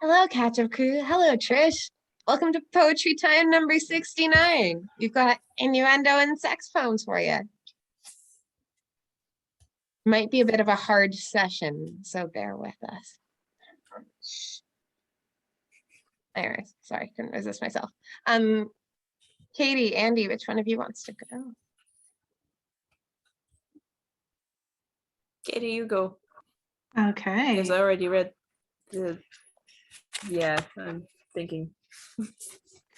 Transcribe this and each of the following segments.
Hello, Catch Up Crew. Hello, Trish. Welcome to Poetry Time number 69. We've got innuendo and sex poems for you. Might be a bit of a hard session, so bear with us. Anyways, sorry, couldn't resist myself. Katie, Andy, which one of you wants to go? Katie, you go. Okay. Because I already read the. Yeah, I'm thinking.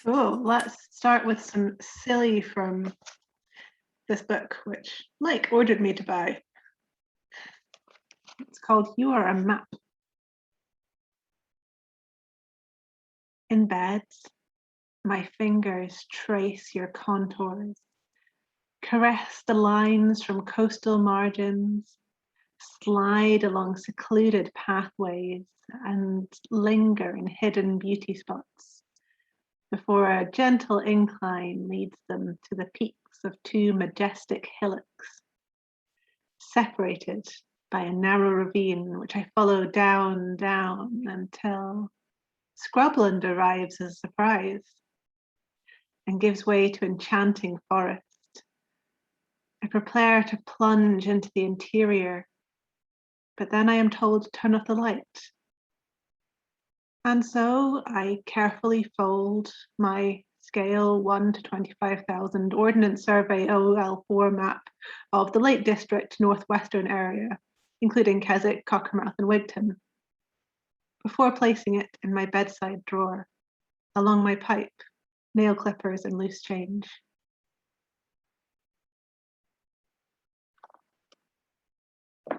Cool. Let's start with some silly from this book, which Mike ordered me to buy. It's called You Are a Map. In bed, my fingers trace your contours, caress the lines from coastal margins, slide along secluded pathways, and linger in hidden beauty spots before a gentle incline leads them to the peaks of two majestic hillocks, separated by a narrow ravine which I follow down until Scrubland arrives as a surprise and gives way to enchanting forest. I prepare to plunge into the interior, but then I am told to turn off the light. And so I carefully fold my scale 1 to 25,000 Ordnance Survey OL4 map of the Lake District Northwestern area, including Keswick, Cockermouth and Wigton, before placing it in my bedside drawer, along my pipe, nail clippers and loose change. Oh,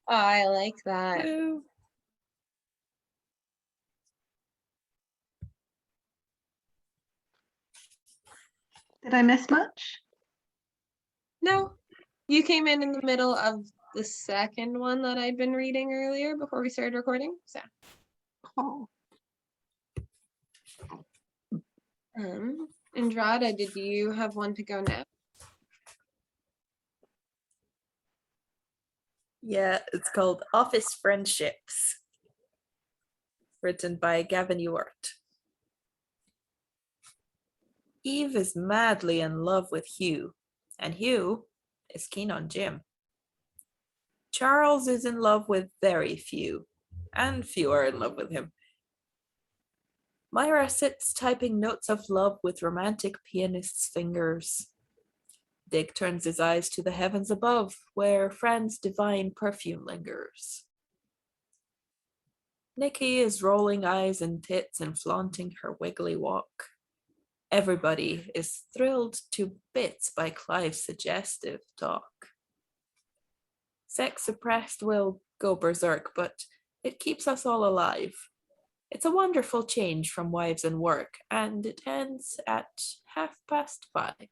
I like that. Woo. Did I miss much? No, you came in the middle of the second one that I'd been reading earlier before we started recording. So, Oh. Andrada, did you have one to go next? Yeah, it's called Office Friendships. Written by Gavin Ewart. Eve is madly in love with Hugh, and Hugh is keen on Jim. Charles is in love with very few, and few are in love with him. Myra sits typing notes of love with romantic pianist's fingers. Dick turns his eyes to the heavens above, where Fran's divine perfume lingers. Nikki is rolling eyes and tits and flaunting her wiggly walk. Everybody is thrilled to bits by Clive's suggestive talk. Sex suppressed will go berserk, but it keeps us all alive. It's a wonderful change from wives and work, and it ends at 5:30.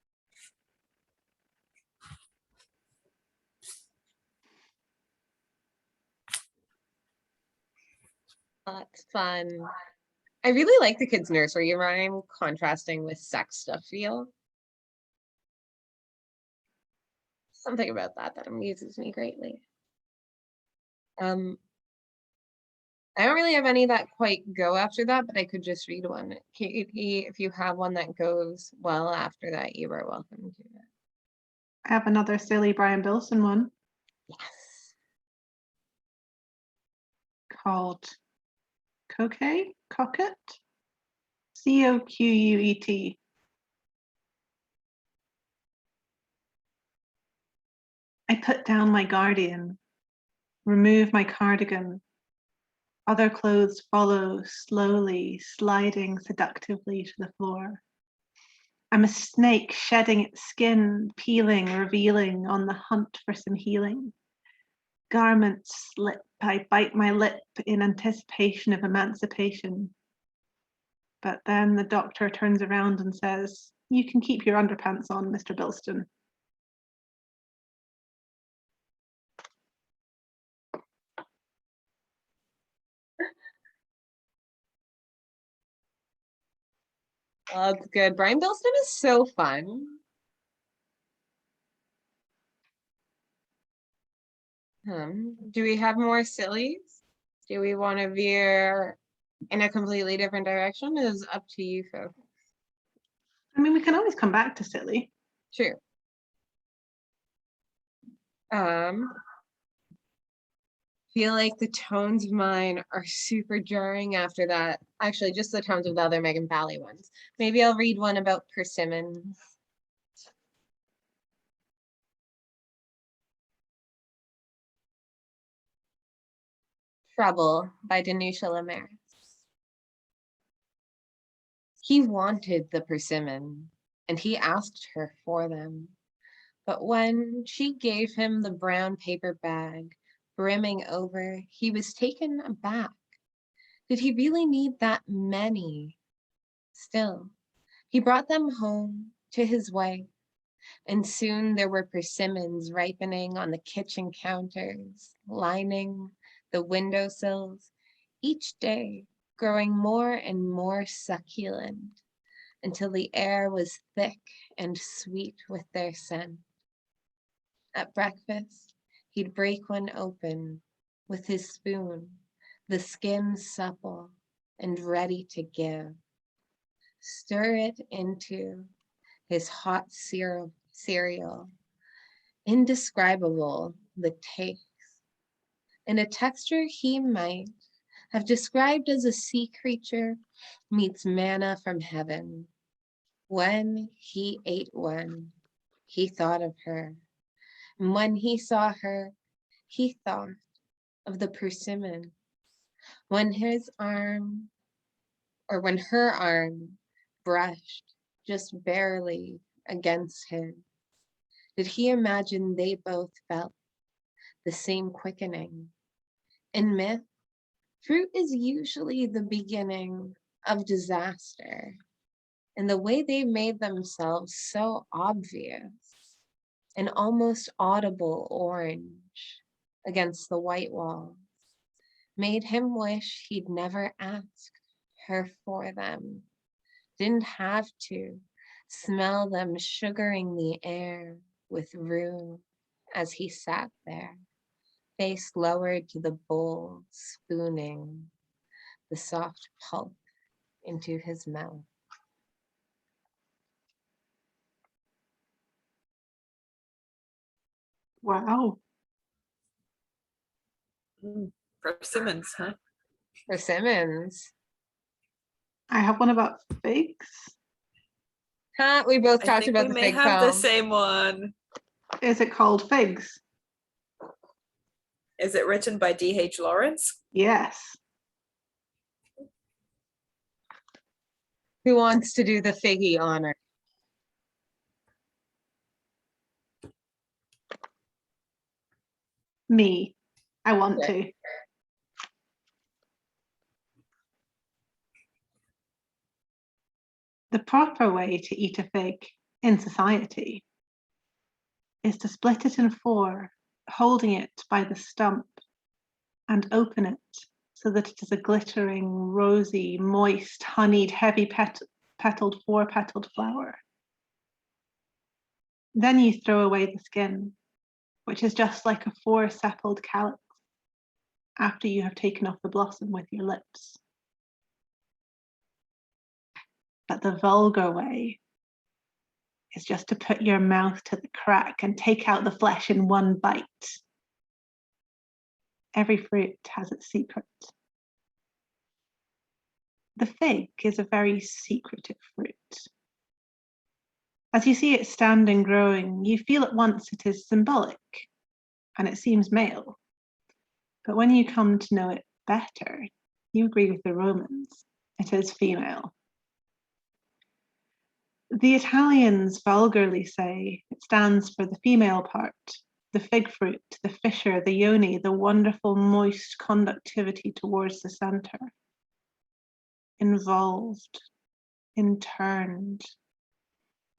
That's fun. I really like the kids' nursery rhyme contrasting with sex stuff feel. Something about that amuses me greatly. I don't really have any that quite go after that, but I could just read one. Katie, if you have one that goes well after that, you are welcome to it. I have another silly Brian Bilson one. Yes. Called Coquet? Coquette? Coquet. I put down my guardian, remove my cardigan. Other clothes follow slowly, sliding seductively to the floor. I'm a snake shedding its skin, peeling, revealing, on the hunt for some healing. Garments slip, I bite my lip in anticipation of emancipation. But then the doctor turns around and says, "You can keep your underpants on, Mr. Bilston." Oh, that's good. Brian Bilston is so fun. Do we have more sillies? Do we want to veer in a completely different direction? Is up to you folks. I mean, we can always come back to silly. True. Feel like the tones of mine are super jarring after that. Actually, just the tones of the other Megan Valley ones. Maybe I'll read one about persimmons. Trouble by Danusha Lamaris. He wanted the persimmon, and he asked her for them. But when she gave him the brown paper bag, brimming over, he was taken aback. Did he really need that many? Still, he brought them home to his wife, and soon there were persimmons ripening on the kitchen counters, lining the windowsills, each day growing more and more succulent until the air was thick and sweet with their scent. At breakfast, he'd break one open with his spoon, the skin supple and ready to give. Stir it into his hot cereal. Indescribable the taste, and a texture he might have described as a sea creature meets manna from heaven. When he ate one, he thought of her. And when he saw her, he thought of the persimmon. When when her arm brushed just barely against his, did he imagine they both felt the same quickening? In myth, fruit is usually the beginning of disaster, and the way they made themselves so obvious, an almost audible orange against the white walls, made him wish he'd never asked her for them, didn't have to smell them sugaring the air with rue as he sat there, face lowered to the bowl, spooning the soft pulp into his mouth. Wow. Persimmons, huh? Persimmons. I have one about figs. Huh? We both I talked think about we the may fig have the poem. same one. Is it called Figs? Is it written by D.H. Lawrence? Yes. Who wants to do the figgy honor? Me. I want Okay. to. The proper way to eat a fig in society is to split it in four, holding it by the stump, and open it so that it is a glittering, rosy, moist, honeyed, heavy petaled, four-petaled flower. Then you throw away the skin, which is just like a four-sepaled calyx, after you have taken off the blossom with your lips. But the vulgar way is just to put your mouth to the crack and take out the flesh in one bite. Every fruit has its secret. The fig is a very secretive fruit. As you see it standing growing, you feel at once it is symbolic, and it seems male. But when you come to know it better, you agree with the Romans, it is female. The Italians vulgarly say it stands for the female part, the fig fruit, the fissure, the yoni, the wonderful moist conductivity towards the center. Involved, interned,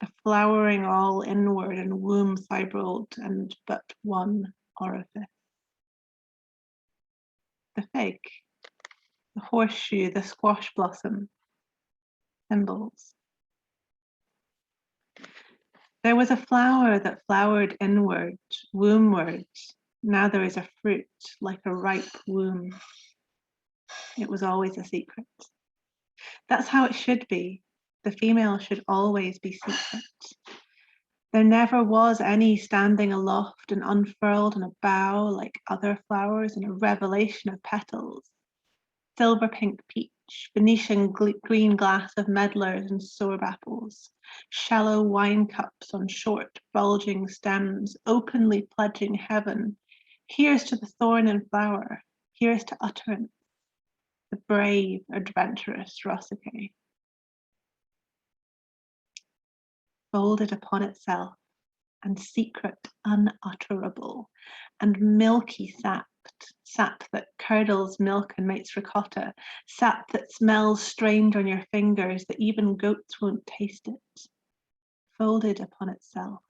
a flowering all inward and womb fibrilled and but one orifice. The fig, the horseshoe, the squash blossom, symbols. There was a flower that flowered inward, wombward. Now there is a fruit like a ripe womb. It was always a secret. That's how it should be. The female should always be secret. There never was any standing aloft and unfurled on a bough like other flowers in a revelation of petals. Silver pink peach, Venetian green glass of medlars and sorb apples, shallow wine cups on short, bulging stems, openly pledging heaven. Here's to the thorn and flower, here's to utterance, the brave, adventurous Rossicay. Folded upon itself, and secret, unutterable, and milky sap that curdles milk and makes ricotta, sap that smells strange on your fingers that even goats won't taste it. Folded upon itself,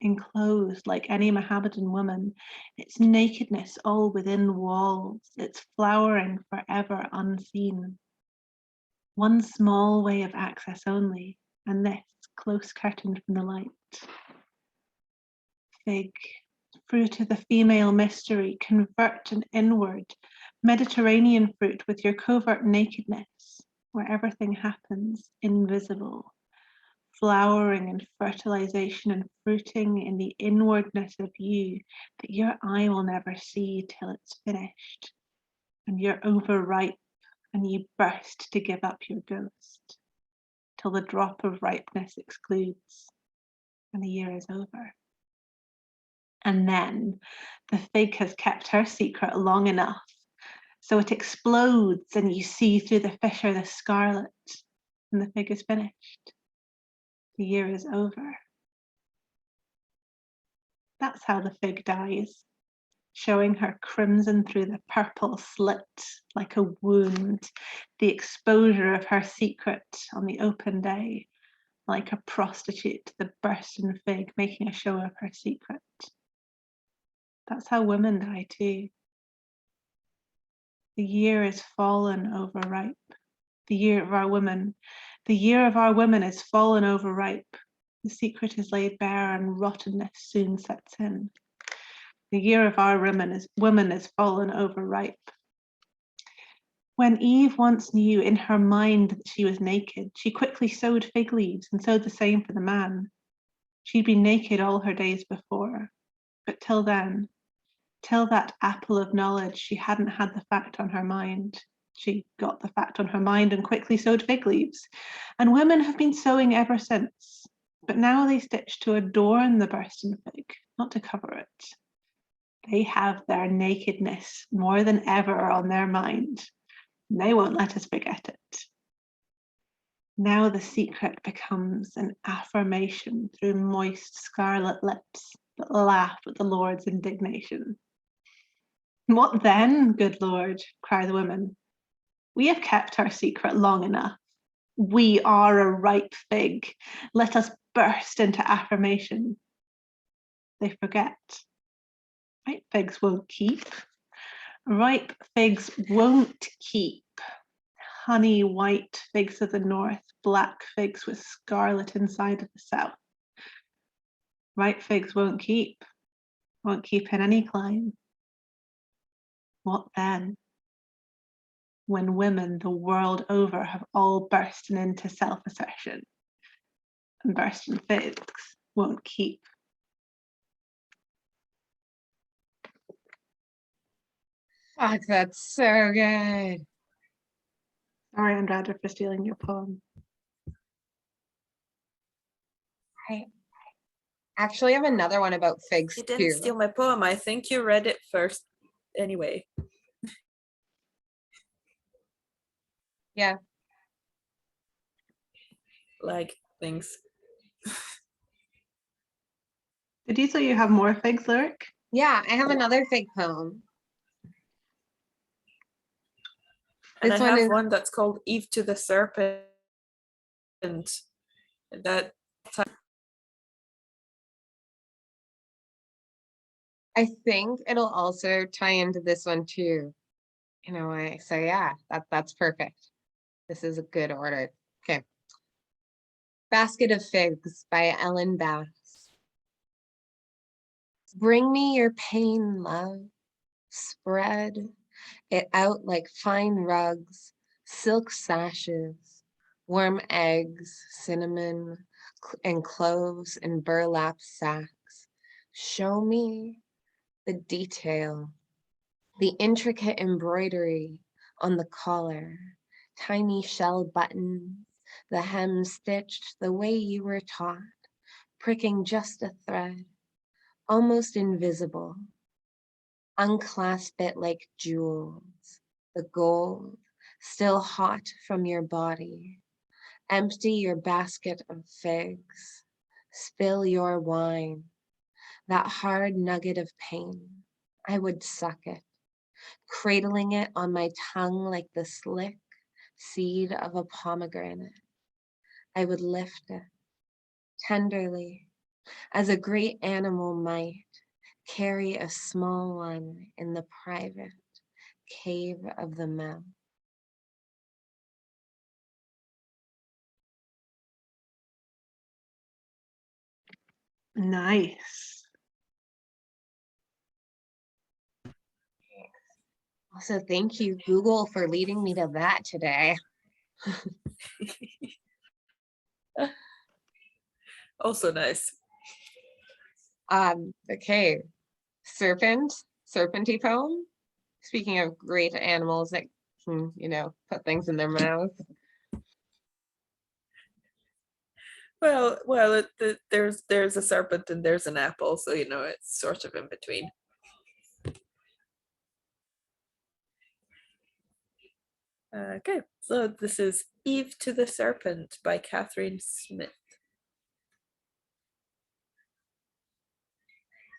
enclosed like any Mohammedan woman, its nakedness all within walls, its flowering forever unseen. One small way of access only, and this close curtained from the light. Fig, fruit of the female mystery, convert an inward, Mediterranean fruit with your covert nakedness, where everything happens invisible, flowering and fertilization and fruiting in the inwardness of you that your eye will never see till it's finished, and you're overripe and you burst to give up your ghost, till the drop of ripeness excludes, and the year is over. And then the fig has kept her secret long enough, so it explodes and you see through the fissure the scarlet, and the fig is finished. The year is over. That's how the fig dies, showing her crimson through the purple slit like a wound, the exposure of her secret on the open day, like a prostitute, the bursten fig making a show of her secret. That's how women die too. The year is fallen overripe. The year of our women. The year of our women is fallen overripe. The secret is laid bare and rottenness soon sets in. The year of our women is fallen overripe. When Eve once knew in her mind that she was naked, she quickly sewed fig leaves and sewed the same for the man. She'd been naked all her days before, but till then, till that apple of knowledge, she hadn't had the fact on her mind. She got the fact on her mind and quickly sewed fig leaves. And women have been sewing ever since. But now they stitch to adorn the bursten fig, not to cover it. They have their nakedness more than ever on their mind. They won't let us forget it. Now the secret becomes an affirmation through moist scarlet lips that laugh at the Lord's indignation. What then, good Lord, cry the women. We have kept our secret long enough. We are a ripe fig. Let us burst into affirmation. They forget. Ripe figs won't keep. Ripe figs won't keep. Honey white figs of the north, black figs with scarlet inside of the south. Ripe figs won't keep in any clime. What then? When women the world over have all bursten into self-assertion, and bursten figs won't keep. Fuck, that's so good. Sorry, Andrada, for stealing your poem. I actually have another one about figs You didn't too. steal my poem. I think you read it first anyway. Yeah. Like things. Did you say you have more figs, Lyric? Yeah, I have another fig poem. And This I one have is one that's called Eve to the Serpent. That I think it'll also tie into this one too, in a way. So yeah, that's perfect. This is a good order. Okay. Basket of Figs by Ellen Bass. Bring me your pain, love. Spread it out like fine rugs, silk sashes, warm eggs, cinnamon, and cloves in burlap sacks. Show me the detail, the intricate embroidery on the collar, tiny shell buttons, the hem stitched the way you were taught, pricking just a thread, almost invisible. Unclasp it like jewels, the gold still hot from your body. Empty your basket of figs, spill your wine, that hard nugget of pain. I would suck it, cradling it on my tongue like the slick seed of a pomegranate. I would lift it tenderly, as a great animal might carry a small one in the private cave of the mouth. Nice. Also, thank you, Google, for leading me to that today. Also nice. Okay, serpenty poem. Speaking of great animals that can, put things in their mouth. Well, there's a serpent and there's an apple, so it's sort of in between. Okay, so this is Eve to the Serpent by Catherine Smith.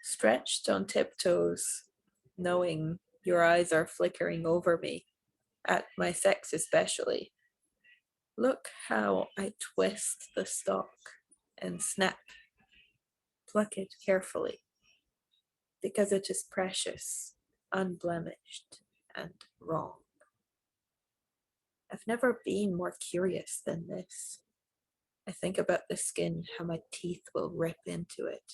Stretched on tiptoes, knowing your eyes are flickering over me, at my sex especially. Look how I twist the stalk and snap, pluck it carefully, because it is precious, unblemished, and wrong. I've never been more curious than this. I think about the skin, how my teeth will rip into it,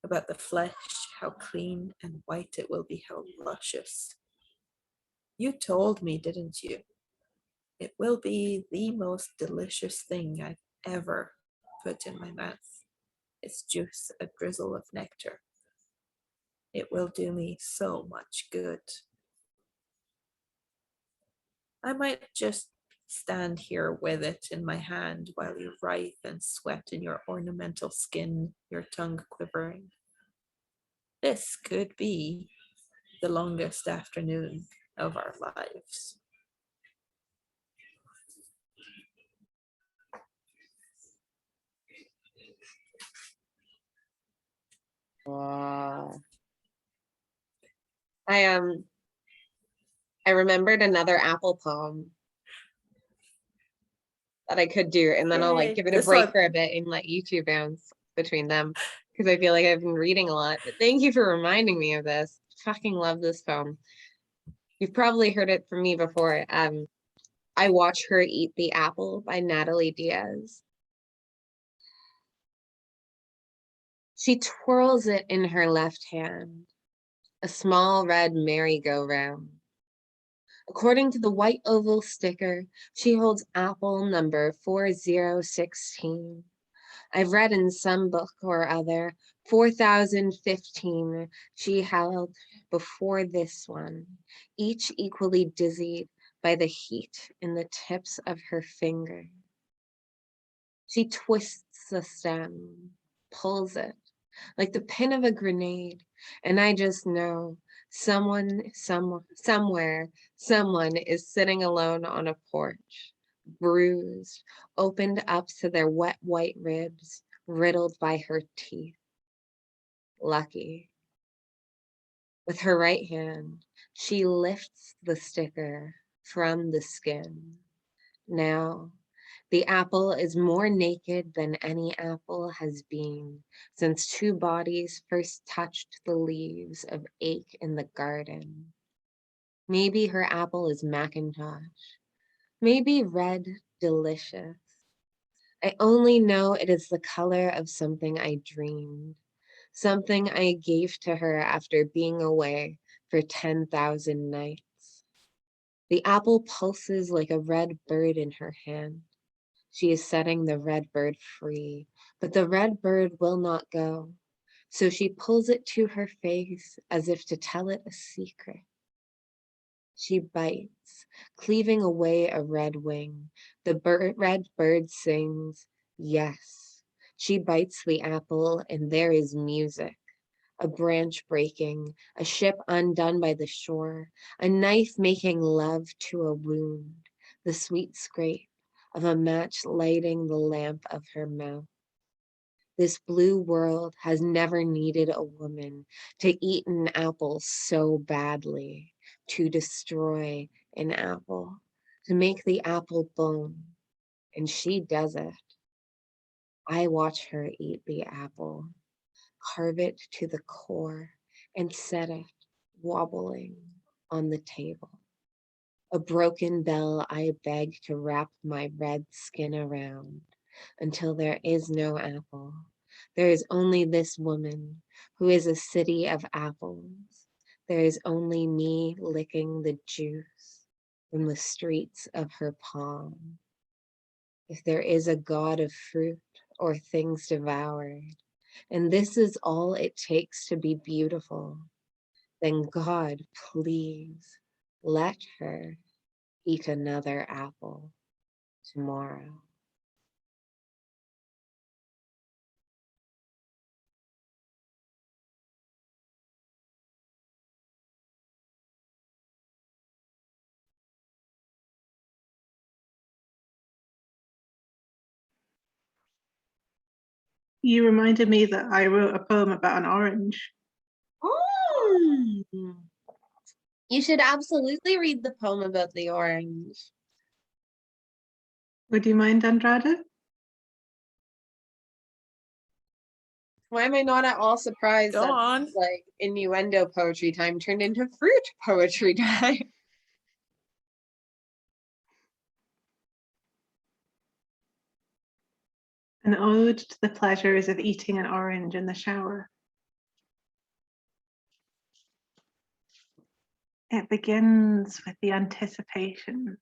about the flesh, how clean and white it will be, how luscious. You told me, didn't you? It will be the most delicious thing I've ever put in my mouth. Its juice, a drizzle of nectar. It will do me so much good. I might just stand here with it in my hand while you writhe and sweat in your ornamental skin, your tongue quivering. This could be the longest afternoon of our lives. Wow. I remembered another apple poem that I could do, and then I'll give it a break for a bit and let you two bounce between them, because I feel like I've been reading a lot. But thank you for reminding me of this. Fucking love this poem. You've probably heard it from me before. I Watch Her Eat the Apple by Natalie Diaz. She twirls it in her left hand, a small red merry-go-round. According to the white oval sticker, she holds apple number 4016. I've read in some book or other 4015 she held before this one, each equally dizzied by the heat in the tips of her fingers. She twists the stem, pulls it like the pin of a grenade, and I just know somewhere, someone is sitting alone on a porch, bruised, opened up to their wet white ribs, riddled by her teeth. Lucky. With her right hand, she lifts the sticker from the skin. Now, the apple is more naked than any apple has been since two bodies first touched the leaves of ache in the garden. Maybe her apple is Macintosh, maybe red delicious. I only know it is the color of something I dreamed, something I gave to her after being away for 10,000 nights. The apple pulses like a red bird in her hand. She is setting the red bird free, but the red bird will not go. So she pulls it to her face as if to tell it a secret. She bites, cleaving away a red wing. The red bird sings, yes. She bites the apple, and there is music. A branch breaking, a ship undone by the shore, a knife making love to a wound, the sweet scrape of a match lighting the lamp of her mouth. This blue world has never needed a woman to eat an apple so badly, to destroy an apple, to make the apple bone, and she does it. I watch her eat the apple, carve it to the core, and set it wobbling on the table. A broken bell I beg to wrap my red skin around until there is no apple. There is only this woman who is a city of apples. There is only me licking the juice from the streets of her palm. If there is a god of fruit or things devoured, and this is all it takes to be beautiful, then God, please let her eat another apple tomorrow. You reminded me that I wrote a poem about an orange. Mm. You should absolutely read the poem about the orange. Would you mind, Andrade? Why am I not at all surprised Go that on. like innuendo poetry time turned into fruit poetry time? An ode to the pleasures of eating an orange in the shower. It begins with the anticipation,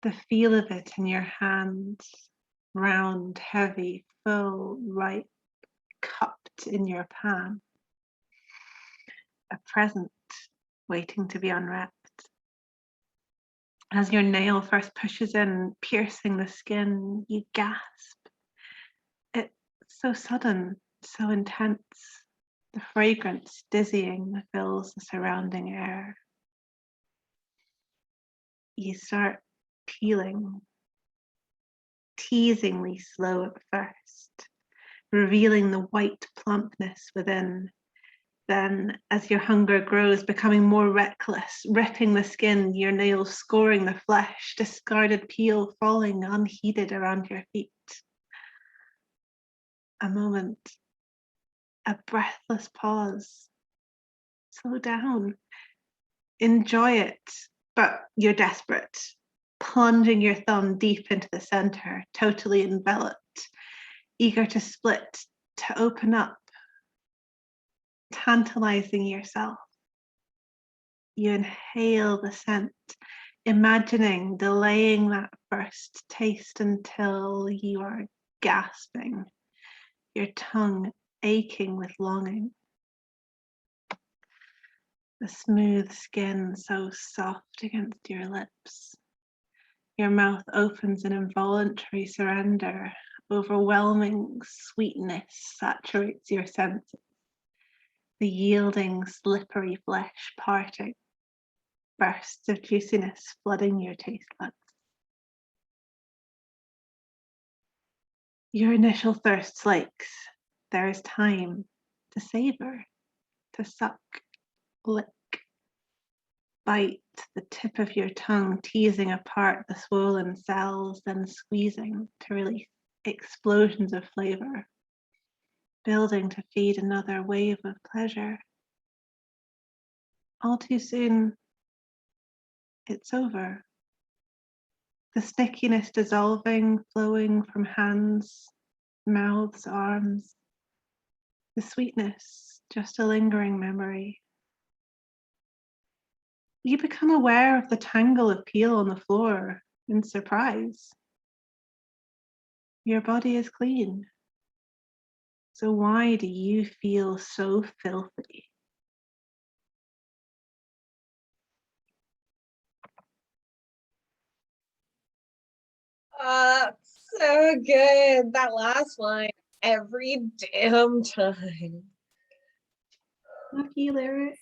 the feel of it in your hands, round, heavy, full, ripe, cupped in your palm. A present waiting to be unwrapped. As your nail first pushes in, piercing the skin, you gasp. It's so sudden, so intense. The fragrance, dizzying, fills the surrounding air. You start peeling, teasingly slow at first, revealing the white plumpness within. Then, as your hunger grows, becoming more reckless, ripping the skin, your nails scoring the flesh, discarded peel falling unheeded around your feet. A moment, a breathless pause. Slow down, enjoy it, but you're desperate, plunging your thumb deep into the center, totally enveloped, eager to split, to open up, tantalizing yourself. You inhale the scent, imagining delaying that first taste until you are gasping, your tongue aching with longing. The smooth skin so soft against your lips. Your mouth opens in involuntary surrender. Overwhelming sweetness saturates your senses. The yielding, slippery flesh parting. Bursts of juiciness flooding your taste buds. Your initial thirst slakes. There is time to savor, to suck, lick, bite the tip of your tongue, teasing apart the swollen cells, then squeezing to release explosions of flavor, building to feed another wave of pleasure. All too soon, it's over. The stickiness dissolving, flowing from hands, mouths, arms. The sweetness, just a lingering memory. You become aware of the tangle of peel on the floor in surprise. Your body is clean. So why do you feel so filthy? So good. That last line every damn time. Lucky lyric.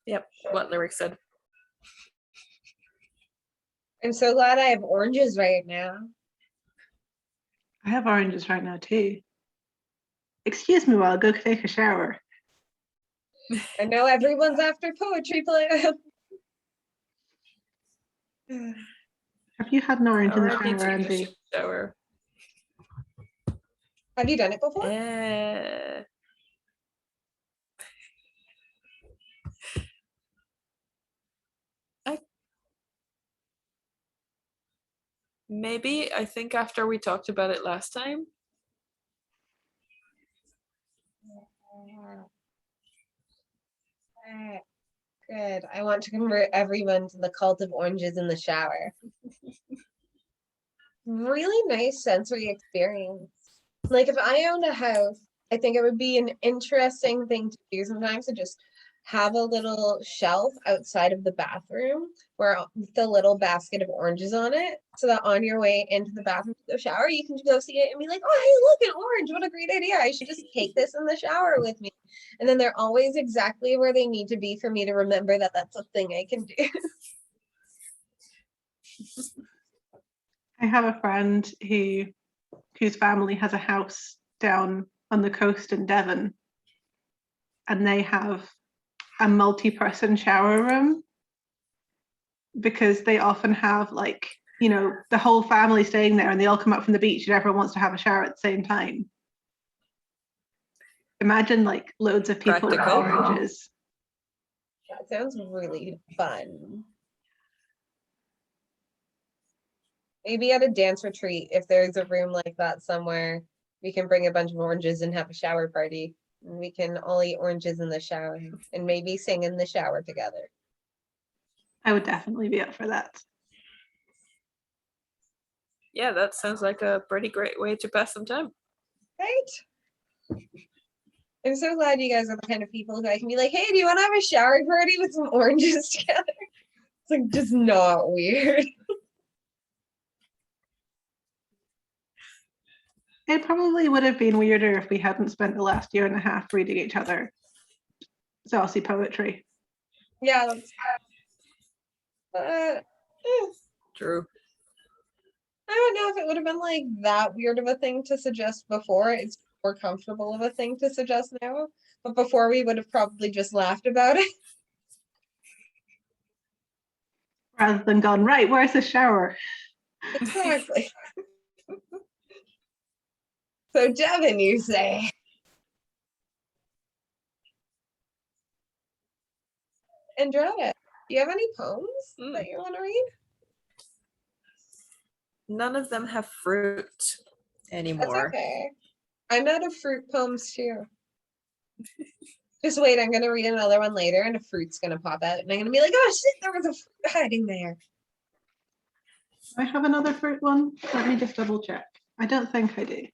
Yep, what lyric said. I'm so glad I have oranges right now. I have oranges right now too. Excuse me while I go take a shower. I know everyone's after poetry play. Have you had an orange in the Already shower, taking a Andy? shower. Have you done it before? Maybe, I think after we talked about it last time. Good. I want to convert everyone to the cult of oranges in the shower. Really nice sensory experience. Like if I owned a house, I think it would be an interesting thing to do sometimes to just have a little shelf outside of the bathroom where the little basket of oranges on it, so that on your way into the bathroom to go shower, you can go see it and be like, oh, hey, look, an orange. What a great idea. I should just take this in the shower with me. And then they're always exactly where they need to be for me to remember that that's a thing I can do. I have a friend whose family has a house down on the coast in Devon, and they have a multi-person shower room because they often have the whole family staying there and they all come up from the beach and everyone wants to have a shower at the same time. Imagine like loads of people with Practical. oranges. That sounds really fun. Maybe at a dance retreat, if there's a room like that somewhere, we can bring a bunch of oranges and have a shower party. And we can all eat oranges in the shower and maybe sing in the shower together. I would definitely be up for that. Yeah, that sounds like a pretty great way to pass some time. Right? I'm so glad you guys are the kind of people who I can be like, hey, do you want to have a shower party with some oranges together? It's like just not weird. It probably would have been weirder if we hadn't spent the last year and a half reading each other saucy poetry. Yeah, that's True. I don't know if it would have been like that weird of a thing to suggest before. It's more comfortable of a thing to suggest now. But before we would have probably just laughed about it. Rather than gone, right, where's the shower? Exactly. So Devin, you say. Andretta, do you have any poems that you want to read? None of them have fruit That's anymore. okay. I'm out of fruit poems too. Just wait, I'm gonna read another one later and a fruit's gonna pop out and I'm gonna be like, oh shit, there was a fruit hiding there. Do I have another fruit one? Let me just double check. I don't think I do.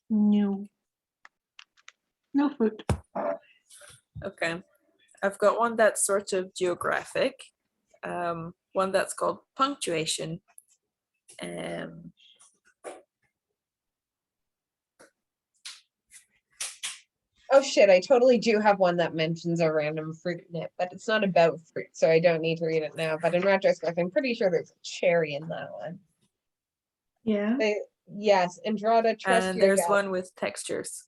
No. No fruit. Okay. I've got one that's sort of geographic. One that's called punctuation. Oh shit, I totally do have one that mentions a random fruit in it, but it's not about fruit, so I don't need to read it now. But in retrospect, I'm pretty sure there's a cherry in that one. Yeah. Yes, Andrada, trust And your there's gut. one with textures.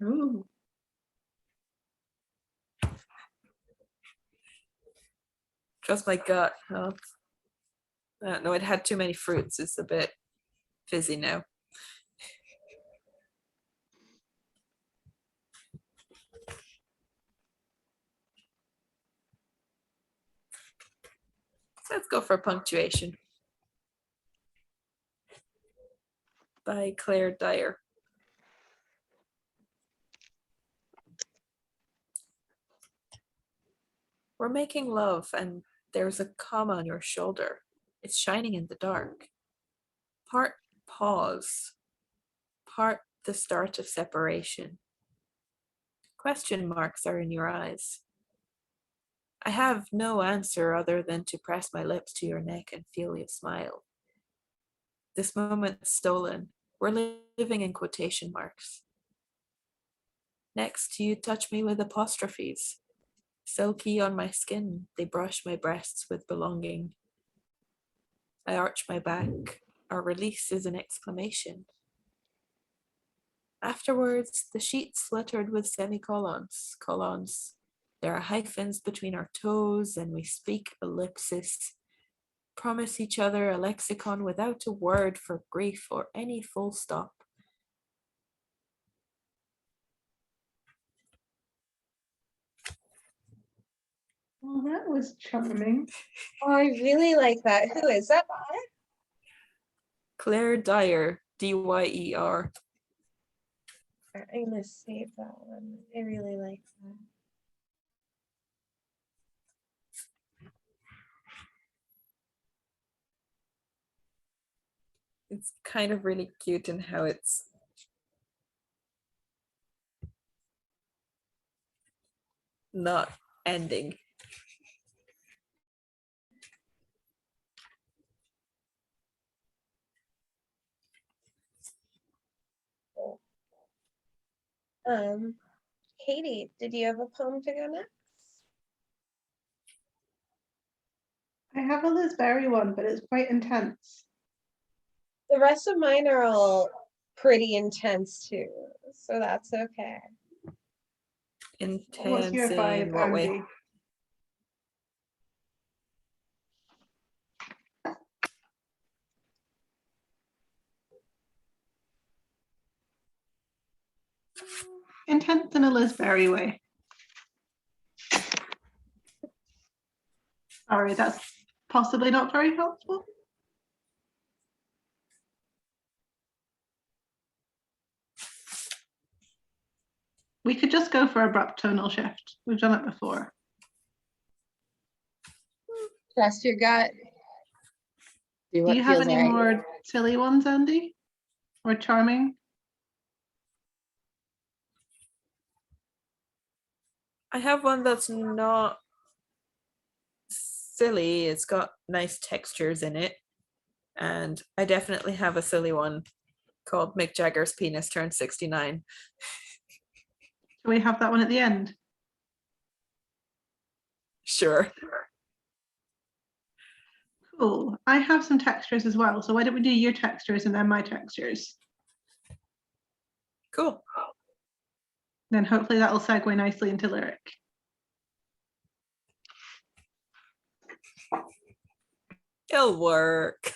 Ooh. Trust my gut. Huh? No, it had too many fruits. It's a bit fizzy now. Let's go for punctuation. By Claire Dyer. We're making love and there's a comma on your shoulder. It's shining in the dark. Part pause. Part the start of separation. Question marks are in your eyes. I have no answer other than to press my lips to your neck and feel you smile. This moment stolen. We're living in quotation marks. Next, you touch me with apostrophes. Silky on my skin, they brush my breasts with belonging. I arch my back. Our release is an exclamation. Afterwards, the sheets fluttered with semicolons, colons. There are hyphens between our toes, and we speak ellipsis. Promise each other a lexicon without a word for grief or any full stop. Well, that was charming. Oh, I really like that. Who is that by? Claire Dyer, Dyer. I'm gonna save that one. I really like that. It's kind of really cute in how it's not ending. Katie, did you have a poem to go next? I have a Liz Berry one, but it's quite intense. The rest of mine are all pretty intense too, so that's okay. Intense What's your vibe, in what way? Andy? Intense in a Liz Berry way. Sorry, that's possibly not very helpful. We could just go for abrupt tonal shift. We've done it before. Trust your gut. Do Do what you have feels any right. more silly ones, Andy? Or charming? I have one that's not silly. It's got nice textures in it. And I definitely have a silly one called Mick Jagger's Penis Turned 69. Do we have that one at the end? Sure. Cool. I have some textures as well. So why don't we do your textures and then my textures? Cool. Then hopefully that'll segue nicely into lyric. It'll work.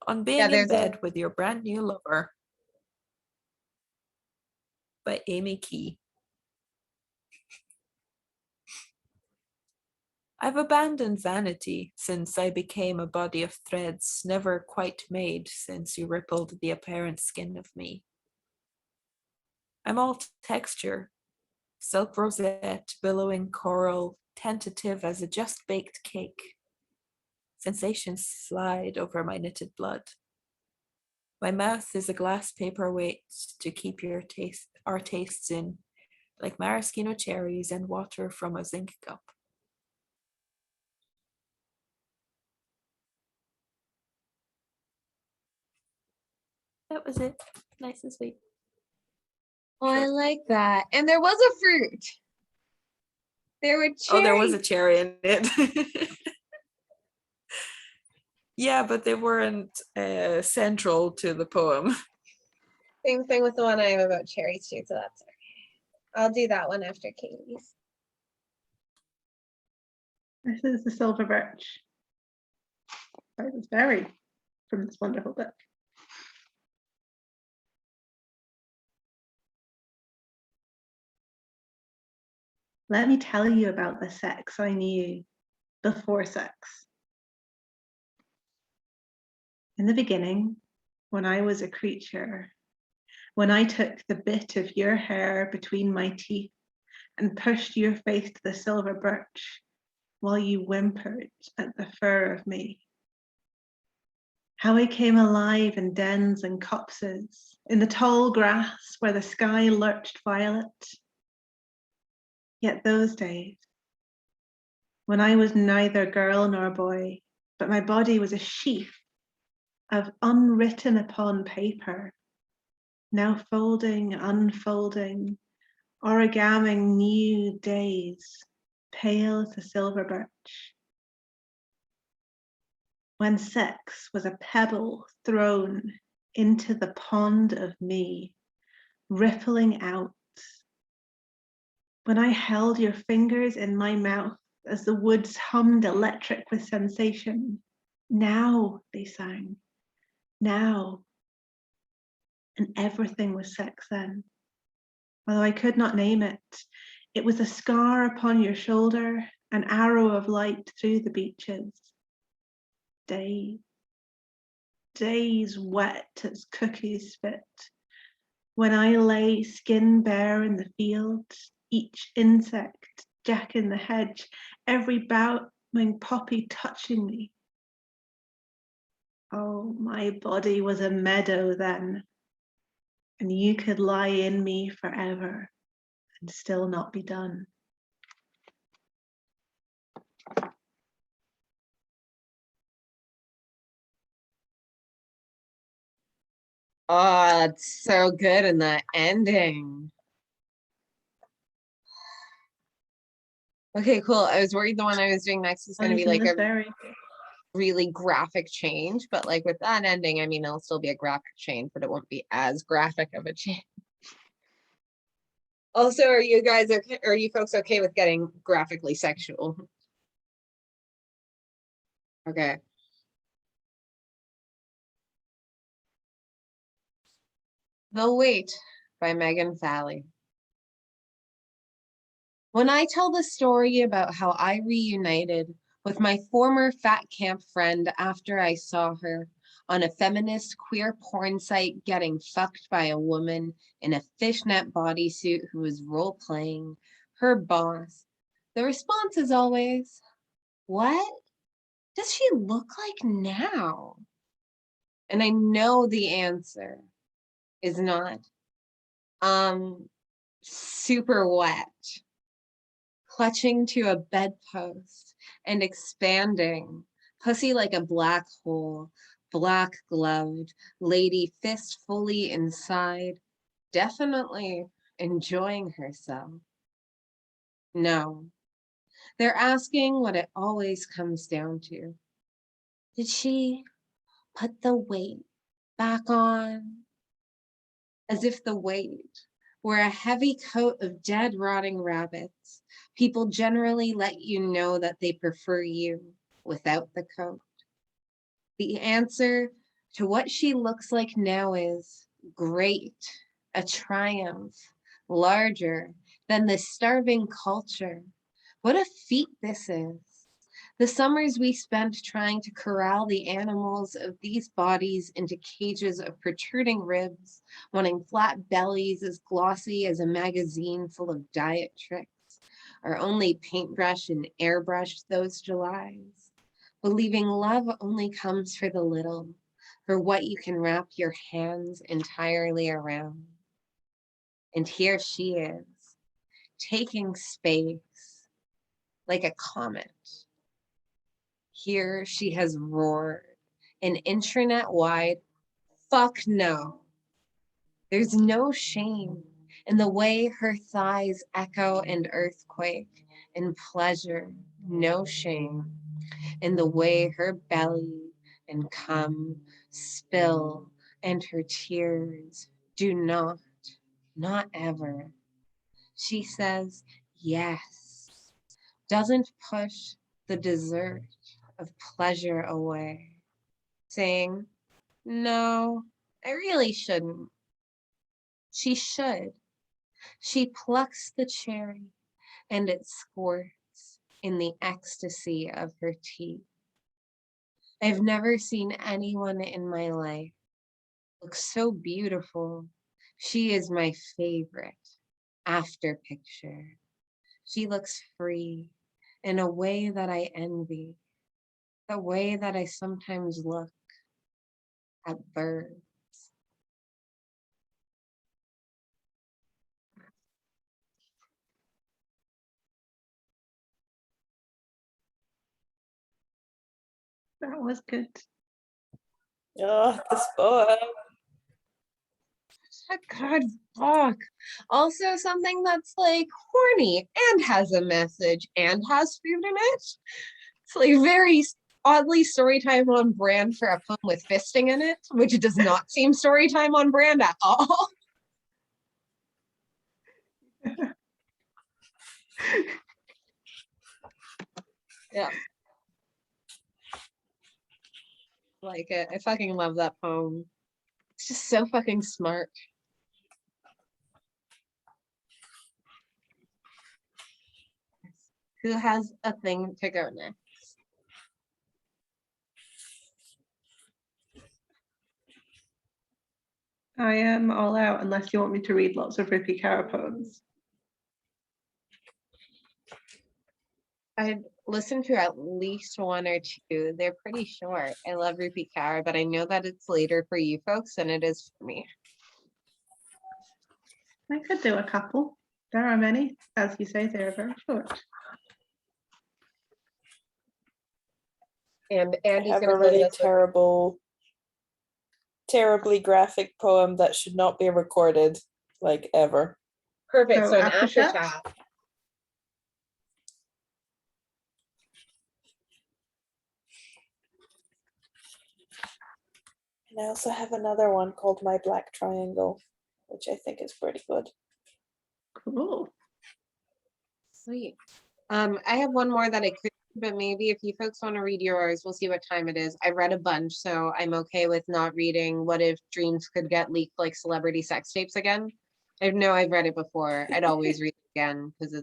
On being Yeah, in there's bed with your brand new lover by Amy Key. I've abandoned vanity since I became a body of threads never quite made since you rippled the apparent skin of me. I'm all texture, silk rosette, billowing coral, tentative as a just-baked cake. Sensations slide over my knitted blood. My mouth is a glass paperweight to keep our tastes in, like maraschino cherries and water from a zinc cup. That was it. Nice and sweet. Oh, I like that. And there was a fruit. There were cherries. Oh, there was a cherry in it. Yeah, but they weren't central to the poem. Same thing with the one I have about cherries too, so that's okay. I'll do that one after Katie's. This is the Silver Birch by Liz Berry from this wonderful book. Let me tell you about the sex I knew before sex. In the beginning, when I was a creature, when I took the bit of your hair between my teeth and pushed your face to the silver birch while you whimpered at the fur of me. How I came alive in dens and copses, in the tall grass where the sky lurched violet. Yet those days, when I was neither girl nor boy, but my body was a sheath of unwritten upon paper, now folding, unfolding, origaming new days, pale as the silver birch. When sex was a pebble thrown into the pond of me, rippling out. When I held your fingers in my mouth as the woods hummed electric with sensation. Now, they sang, now. And everything was sex then. Although I could not name it, it was a scar upon your shoulder, an arrow of light through the beaches. Days, days wet as cookies fit. When I lay skin bare in the field, each insect, jack in the hedge, every bowing poppy touching me. Oh, my body was a meadow then, and you could lie in me forever and still not be done. Oh, it's so good in the ending. Okay, cool. I was worried the one I was doing next was going to be like a really graphic change, but like with that ending, I mean, it'll still be a graphic change, but it won't be as graphic of a change. Also, are you guys okay? Are you folks okay with getting graphically sexual? Okay. The Wait by Megan Falley. When I tell the story about how I reunited with my former fat camp friend after I saw her on a feminist queer porn site getting fucked by a woman in a fishnet bodysuit who was role-playing her boss, the response is always, what does she look like now? And I know the answer is not, super wet, clutching to a bedpost and expanding, pussy like a black hole, black gloved, lady fist fully inside, definitely enjoying herself. No, they're asking what it always comes down to. Did she put the weight back on? As if the weight were a heavy coat of dead, rotting rabbits. People generally let you know that they prefer you without the coat. The answer to what she looks like now is great, a triumph, larger than the starving culture. What a feat this is. The summers we spent trying to corral the animals of these bodies into cages of protruding ribs, wanting flat bellies as glossy as a magazine full of diet tricks, are only paintbrush and airbrush those Julys. Believing love only comes for the little, for what you can wrap your hands entirely around. And here she is, taking space like a comet. Here she has roared an intranet-wide, fuck no. There's no shame in the way her thighs echo and earthquake, in pleasure, no shame in the way her belly and cum spill, and her tears do not ever. She says yes, doesn't push the dessert of pleasure away, saying, no, I really shouldn't. She should. She plucks the cherry, and it squirts in the ecstasy of her teeth. I've never seen anyone in my life look so beautiful. She is my favorite after picture. She looks free in a way that I envy, the way that I sometimes look at birds. That was good. Oh, this poem. A good book. Also something that's like horny and has a message and has food in it. It's like very oddly Storytime on brand for a poem with fisting in it, which does not seem Storytime on brand at all. Yeah. Like it. I fucking love that poem. It's just so fucking smart. Who has a thing to go next? I am all out unless you want me to read lots of Rupi Kaur poems. I'd listen to at least one or two. They're pretty short. I love Rupi Kaur, but I know that it's later for you folks than it is for me. I could do a couple. There are many, as you say, they're very short. And I Andy's have gonna a close really us with terribly graphic poem that should not be recorded, like ever. perfect. So So an after after chat? chat. And I also have another one called My Black Triangle, which I think is pretty good. Cool. Sweet. I have one more that I could, but maybe if you folks want to read yours, we'll see what time it is. I read a bunch, so I'm okay with not reading What If Dreams Could Get Leaked Like Celebrity Sex Tapes again. I know I've read it before. I'd always read it again because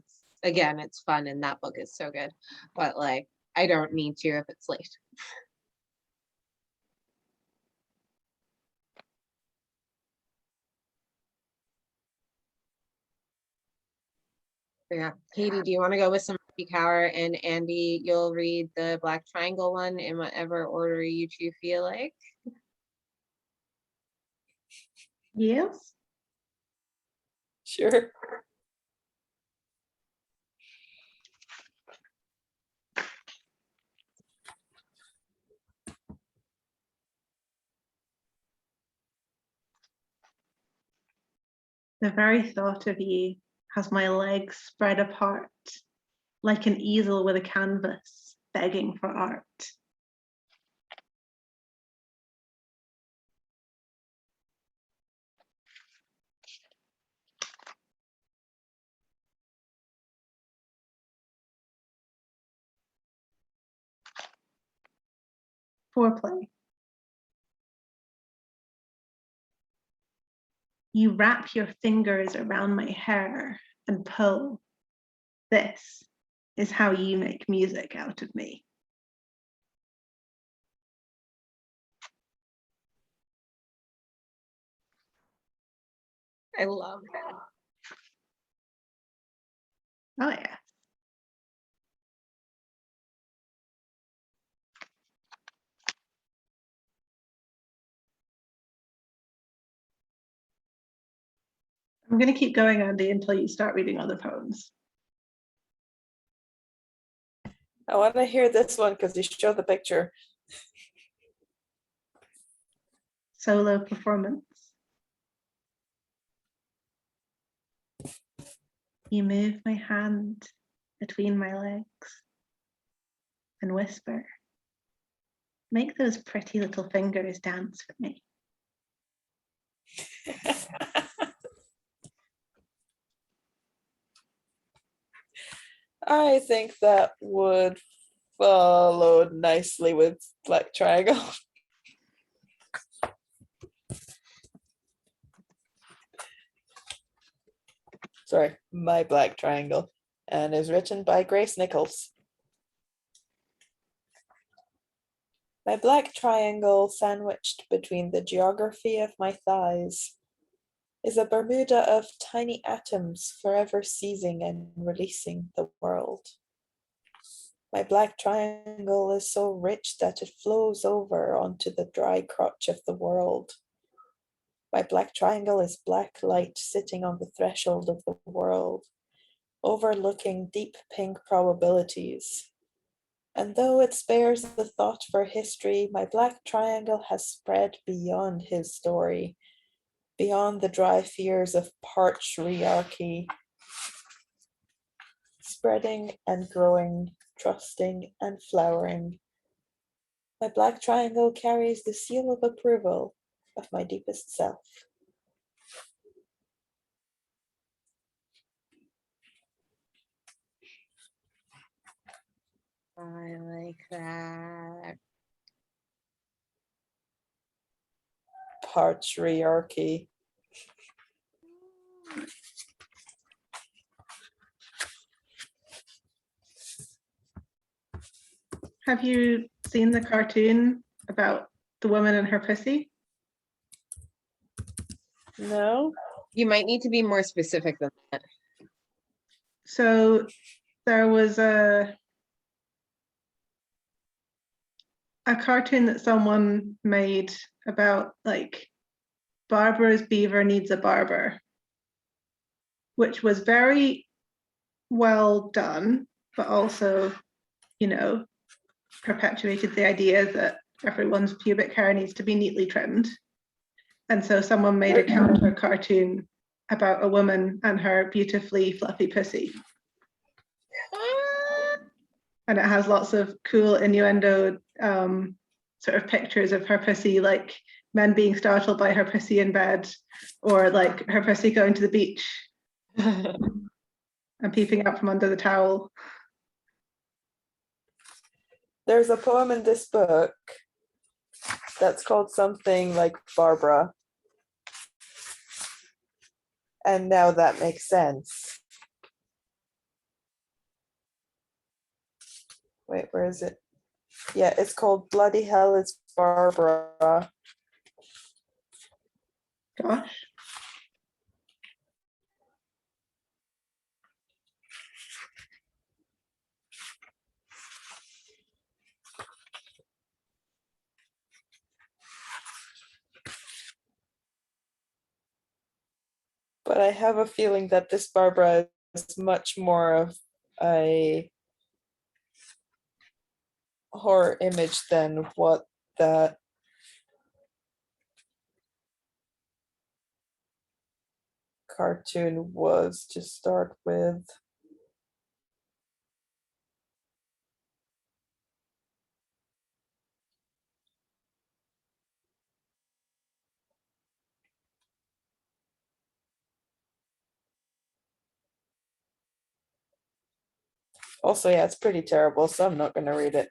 it's fun and that book is so good. But like, I don't need to if it's late. Yeah. Katie, do you want to go with some Rupi Kaur, and Andy, you'll read the Black Triangle one in whatever order you two feel like? Yes. Sure. The very thought of you has my legs spread apart, like an easel with a canvas, begging for art. Foreplay. You wrap your fingers around my hair and pull. This is how you make music out of me. I love that. Oh yeah. I'm going to keep going, Andy, until you start reading other poems. I want to hear this one because you showed the picture. Solo performance. You move my hand between my legs and whisper, make those pretty little fingers dance for me. I think that would follow nicely with Black Triangle. Sorry, My Black Triangle. and is written by Grace Nichols. My black triangle sandwiched between the geography of my thighs is a Bermuda of tiny atoms forever seizing and releasing the world. My black triangle is so rich that it flows over onto the dry crotch of the world. My black triangle is black light sitting on the threshold of the world, overlooking deep pink probabilities. And though it spares the thought for history, my black triangle has spread beyond his story, beyond the dry fears of patriarchy, spreading and growing, trusting and flowering. My black triangle carries the seal of approval of my deepest self. I like that. Patriarchy. Have you seen the cartoon about the woman and her pussy? No? You might need to be more specific than that. So there was a cartoon that someone made about like Barbara's beaver needs a barber, which was very well done, but also, you know, perpetuated the idea that everyone's pubic hair needs to be neatly trimmed. And so someone made a counter cartoon about a woman and her beautifully fluffy pussy. And it has lots of cool innuendo sort of pictures of her pussy, like men being startled by her pussy in bed, or like her pussy going to the beach and peeping out from under the towel. There's a poem in this book that's called something like Barbara. And now that makes sense. Wait, where is it? Yeah, it's called Bloody Hell, It's Barbara. Gosh. But I have a feeling that this Barbara is much more of a horror image than what that cartoon was to start with. Also, yeah, it's pretty terrible, so I'm not going to read it.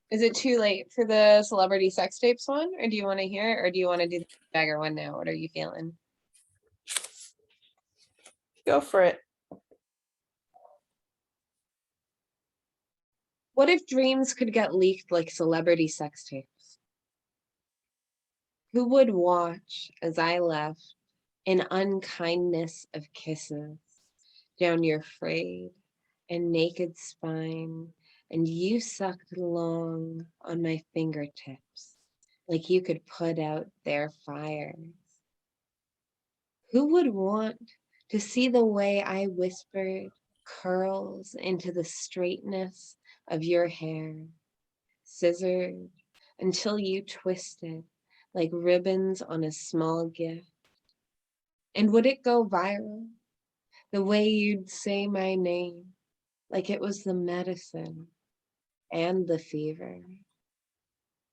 Is it too late for the celebrity sex tapes one, or do you want to hear it, or do you want to do the bagger one now? What are you feeling? Go for it. What if dreams could get leaked like celebrity sex tapes? Who would watch as I left an unkindness of kisses down your frayed and naked spine, and you sucked long on my fingertips like you could put out their fires? Who would want to see the way I whispered curls into the straightness of your hair, scissored until you twisted like ribbons on a small gift? And would it go viral? The way you'd say my name, like it was the medicine and the fever.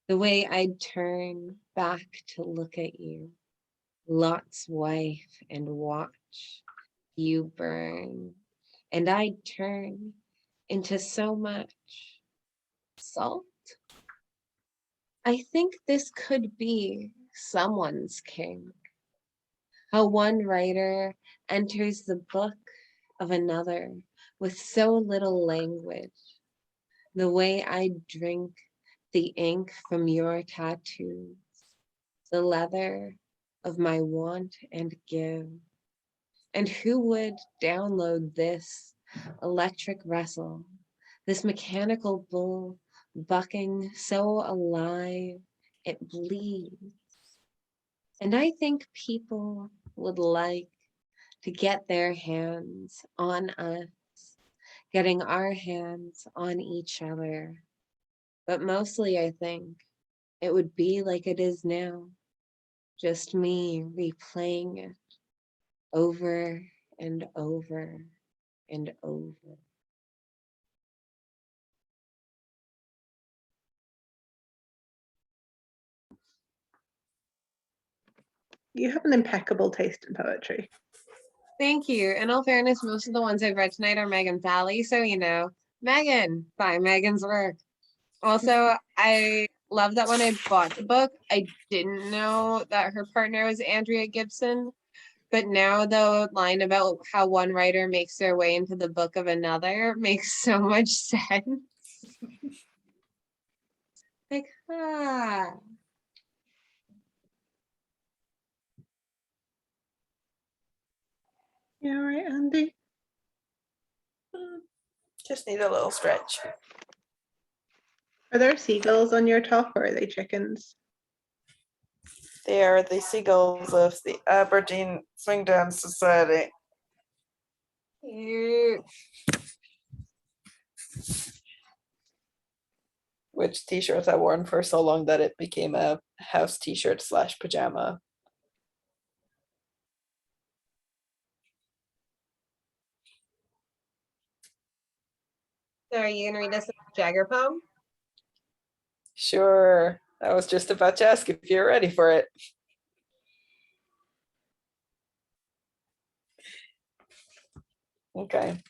The way I'd turn back to look at you, Lot's wife, and watch you burn. And I'd turn into so much salt. I think this could be someone's king. How one writer enters the book of another with so little language. The way I drink the ink from your tattoos, the leather of my want and give. And who would download this electric wrestle, this mechanical bull bucking so alive it bleeds? And I think people would like to get their hands on us, getting our hands on each other. But mostly, I think it would be like it is now, just me replaying it over and over and over. You have an impeccable taste in poetry. Thank you. In all fairness, most of the ones I've read tonight are Megan Fally, so Megan by Megan's work. Also, I love that when I bought the book, I didn't know that her partner was Andrea Gibson. But now the line about how one writer makes their way into the book of another makes so much sense. Like, ah. You all right, Andy? Just need a little stretch. Are there seagulls on your top or are they chickens? They are the seagulls of the Aberdeen Swing Dance Society. Cute. Which t-shirt I worn for so long that it became a house t-shirt / pajama. So are you gonna read us a Jagger poem? Sure. I was just about to ask if you're ready for it. Okay.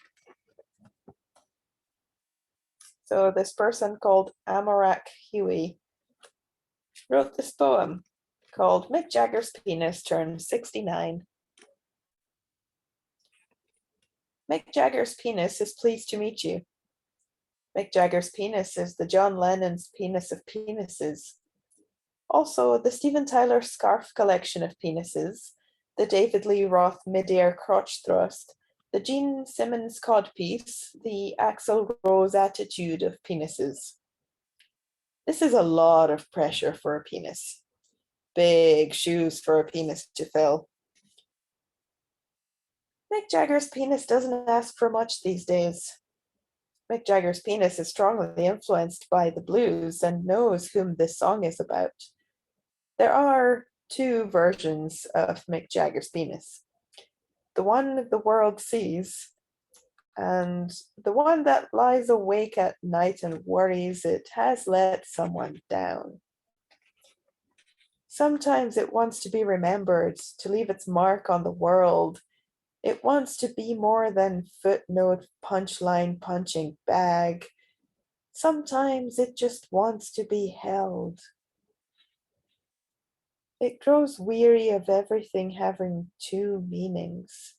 So this person called Amarak Huey wrote this poem called Mick Jagger's Penis Turned 69. Mick Jagger's penis is pleased to meet you. Mick Jagger's penis is the John Lennon's penis of penises. Also, the Steven Tyler scarf collection of penises, the David Lee Roth mid-air crotch thrust, the Gene Simmons codpiece, the Axl Rose attitude of penises. This is a lot of pressure for a penis. Big shoes for a penis to fill. Mick Jagger's penis doesn't ask for much these days. Mick Jagger's penis is strongly influenced by the blues and knows whom this song is about. There are two versions of Mick Jagger's penis. The one the world sees, and the one that lies awake at night and worries it has let someone down. Sometimes it wants to be remembered, to leave its mark on the world. It wants to be more than footnote punchline punching bag. Sometimes it just wants to be held. It grows weary of everything having two meanings.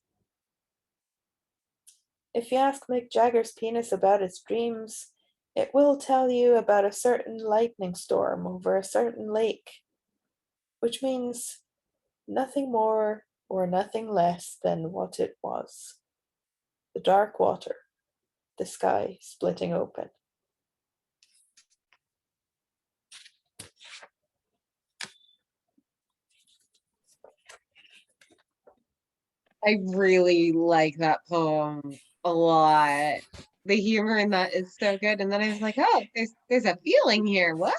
If you ask Mick Jagger's penis about its dreams, it will tell you about a certain lightning storm over a certain lake, which means nothing more or nothing less than what it was. The dark water, the sky splitting open. I really like that poem a lot. The humor in that is so good. And then I was like, oh, there's a feeling here. What?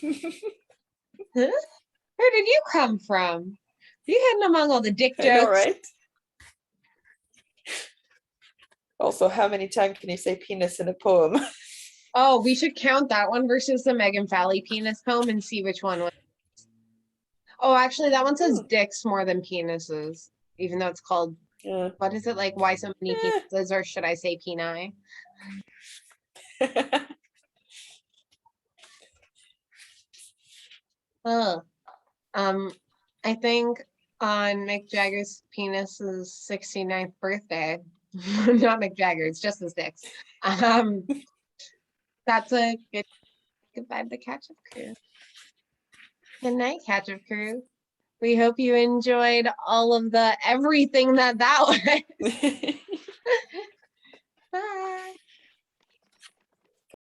Huh? Where did you come from? You hidden among all the dick I know, jokes. right? Also, how many times can you say penis in a poem? Oh, we should count that one versus the Megan Fally penis poem and see which one was. Oh, actually, that one says dicks more than penises, even though it's called, Yeah. what is it, like, why so many penises, or should I say peni? Oh, I think on Mick Jagger's penis's 69th birthday. Not Mick Jagger, it's just the six. That's a good goodbye to the Catch-Up Crew. Good night, Catch-Up Crew. We hope you enjoyed all of the everything that was.